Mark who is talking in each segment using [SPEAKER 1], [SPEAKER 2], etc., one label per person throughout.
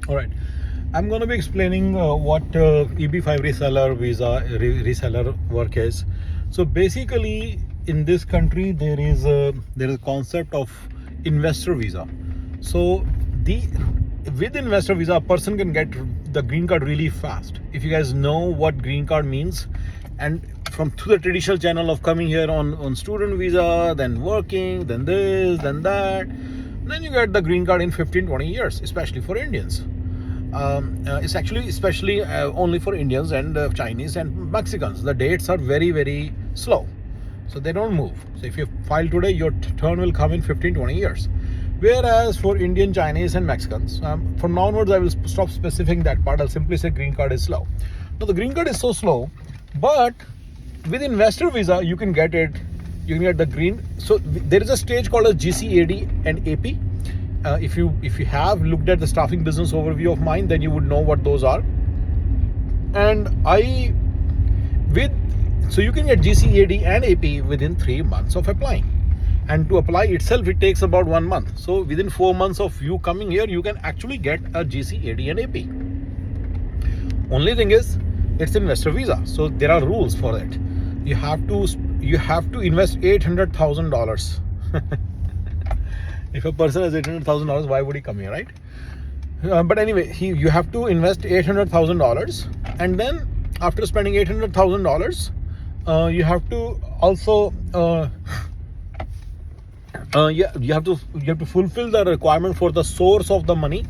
[SPEAKER 1] All right, I'm going to be explaining what EB5 reseller visa reseller work is. So basically, in this country, there is a concept of investor visa. So the with investor visa, a person can get the green card really fast. If you guys know what green card means, and from to the traditional channel of coming here on student visa, then working, then this, then that, then you get the green card in 15-20 years, especially for Indians. It's actually especially only for Indians and Chinese and Mexicans. The dates are very, very slow, so they don't move. So if you file today, your turn will come in 15-20 years. Whereas for Indian, Chinese and Mexicans, from now onwards I will stop specifying that part. I'll simply say green card is slow. Now the green card is so slow, but with investor visa you can get it. You can get the green. So there is a stage called as GCAD and AP. If you have looked at the staffing business overview of mine, then you would know what those are. And so you can get GCAD and AP within 3 months of applying. And to apply itself, it takes about 1 month. So within 4 months of you coming here, you can actually get a GCAD and AP. Only thing is, it's investor visa. So there are rules for it. You have to invest $800,000. If a person has $800,000, why would he come here, right? But anyway, you have to invest $800,000, and then after spending $800,000, you have to also you have to fulfill the requirement for the source of the money.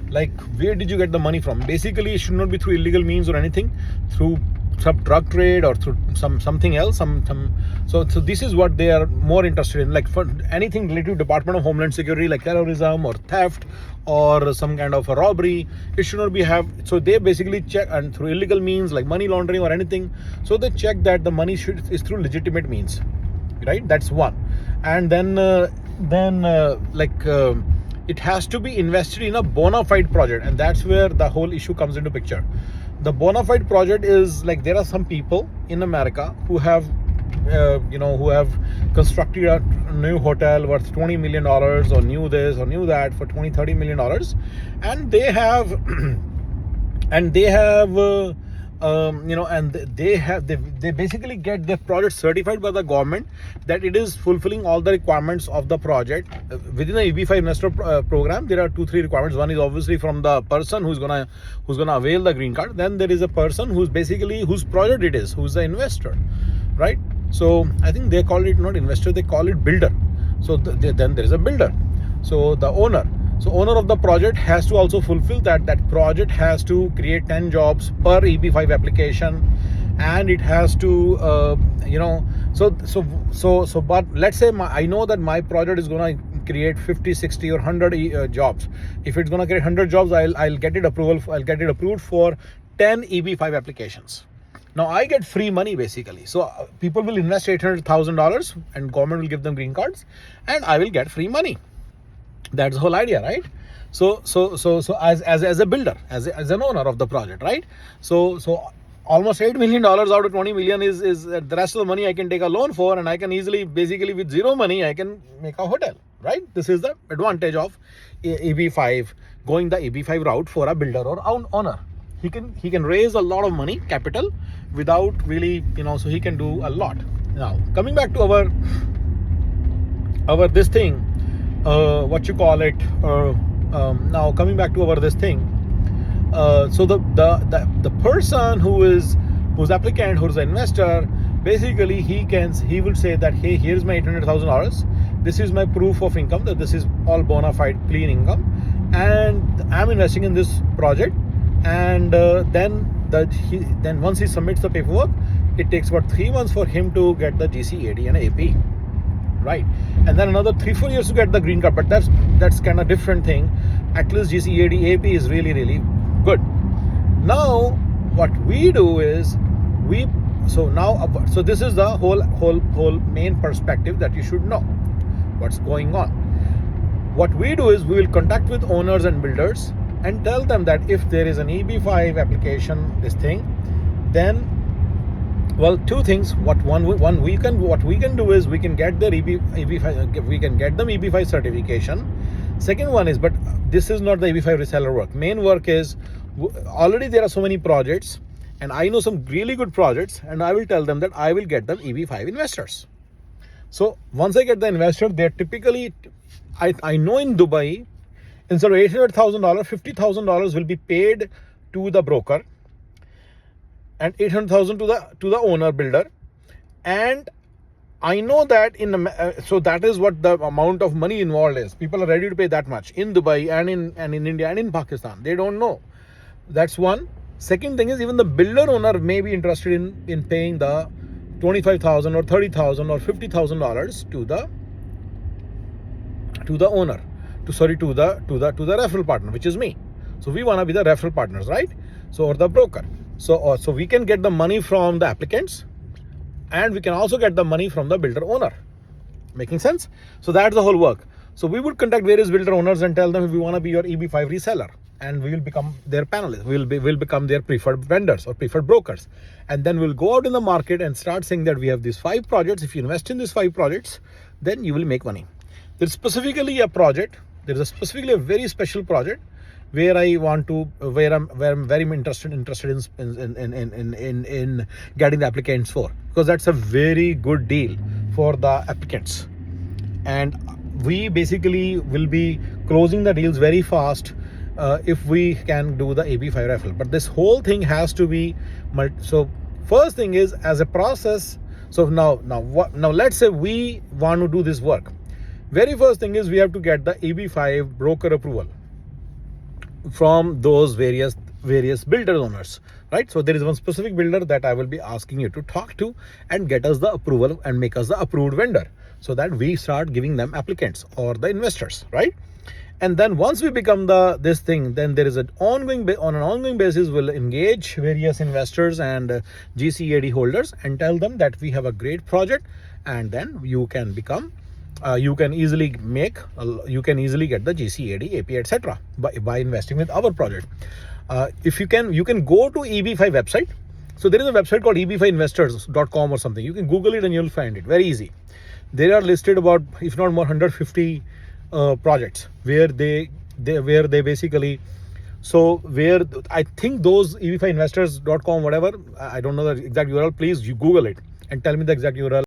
[SPEAKER 1] Like, where did you get the money from? Basically, it should not be through illegal means or anything, through some drug trade or through something else. So this is what they are more interested in. Like for anything related to Department of Homeland Security, like terrorism or theft or some kind of a robbery, it should not be So they basically check, and through illegal means like money laundering or anything. So they check that the money is through legitimate means, right? That's one. And then it has to be invested in a bona fide project, and that's where the whole issue comes into picture. The bona fide project is like, there are some people in America who have constructed a new hotel worth $20 million or new this or new that for $20-30 million, and they have they basically get their project certified by the government that it is fulfilling all the requirements of the project. Within the EB5 investor program, there are 2-3 requirements. One is obviously from the person who's gonna avail the green card. Then there is a person whose project it is, who's the investor, right? So I think they call it not investor, they call it builder. So then there is a builder. So the owner. So owner of the project has to also fulfill that project has to create 10 jobs per EB5 application, and it has to but let's say I know that my project is going to create 50, 60 or 100 jobs. If it's going to create 100 jobs, I'll get it approved for 10 EB5 applications. Now I get free money basically. So people will invest $800,000 and government will give them green cards, and I will get free money. That's the whole idea, right? So as a builder, as an owner of the project, right? So almost $8 million out of 20 million is the rest of the money I can take a loan for, and I can easily, basically with zero money, I can make a hotel, right? This is the advantage of EB5, going the EB5 route for a builder or owner. He can raise a lot of money, capital, without really, so he can do a lot. Now coming back to our this thing. Now coming back to this thing. So the person who's applicant, who's the investor, basically he will say that, hey, here's my $800,000. This is my proof of income, that this is all bona fide clean income, and I'm investing in this project. And then once he submits the paperwork, it takes about 3 months for him to get the GCAD and AP. Right, and then another 3-4 years to get the green card, but that's kind of different thing. At least GCAD AP is really, really good. Now what we do is so this is the whole main perspective that you should know what's going on. What we do is we will contact with owners and builders and tell them that if there is an EB5 application, then, well, two things. What we can do is we can get their EB5 certification. Second one is, but this is not the EB5 reseller work. Main work is, already there are so many projects, and I know some really good projects, and I will tell them that I will get them EB5 investors. So once I get the investor, they're typically, I know in Dubai, instead of $800,000, $50,000 will be paid to the broker, and $800,000 to the owner builder. And I know that so that is what the amount of money involved is. People are ready to pay that much in Dubai and in India and in Pakistan. They don't know. That's one. Second thing is, even the builder owner may be interested in paying the $25,000 or $30,000 or $50,000 to the owner, to the referral partner, which is me. So we want to be the referral partners, right? So, or the broker. So we can get the money from the applicants, and we can also get the money from the builder owner. Making sense? So that's the whole work. So we would contact various builder owners and tell them, if we want to be your EB5 reseller, and we will become their panelists. We'll become their preferred vendors or preferred brokers. And then we'll go out in the market and start saying that we have these 5 projects. If you invest in these 5 projects, then you will make money. There's specifically a project. There's specifically a very special project where I'm very interested in getting the applicants for, because that's a very good deal for the applicants. And we basically will be closing the deals very fast if we can do the EB5 referral. But this whole thing has to be so first thing is, as a process. So now let's say we want to do this work. Very first thing is, we have to get the EB5 broker approval from those various builder owners, right? So there is one specific builder that I will be asking you to talk to and get us the approval and make us the approved vendor, so that we start giving them applicants or the investors, right? And then once we become this thing, then there is on an ongoing basis, we'll engage various investors and GCAD holders and tell them that we have a great project, and then you can become you can easily get the GCAD, AP, etc. by investing with our project. If you can go to EB5 website. So there is a website called EB5investors.com or something. You can Google it and you'll find it very easy. There are listed about, if not more, 150 projects where they basically, so where I think those EB5investors.com, whatever, I don't know the exact URL. Please, you Google it and tell me the exact URL.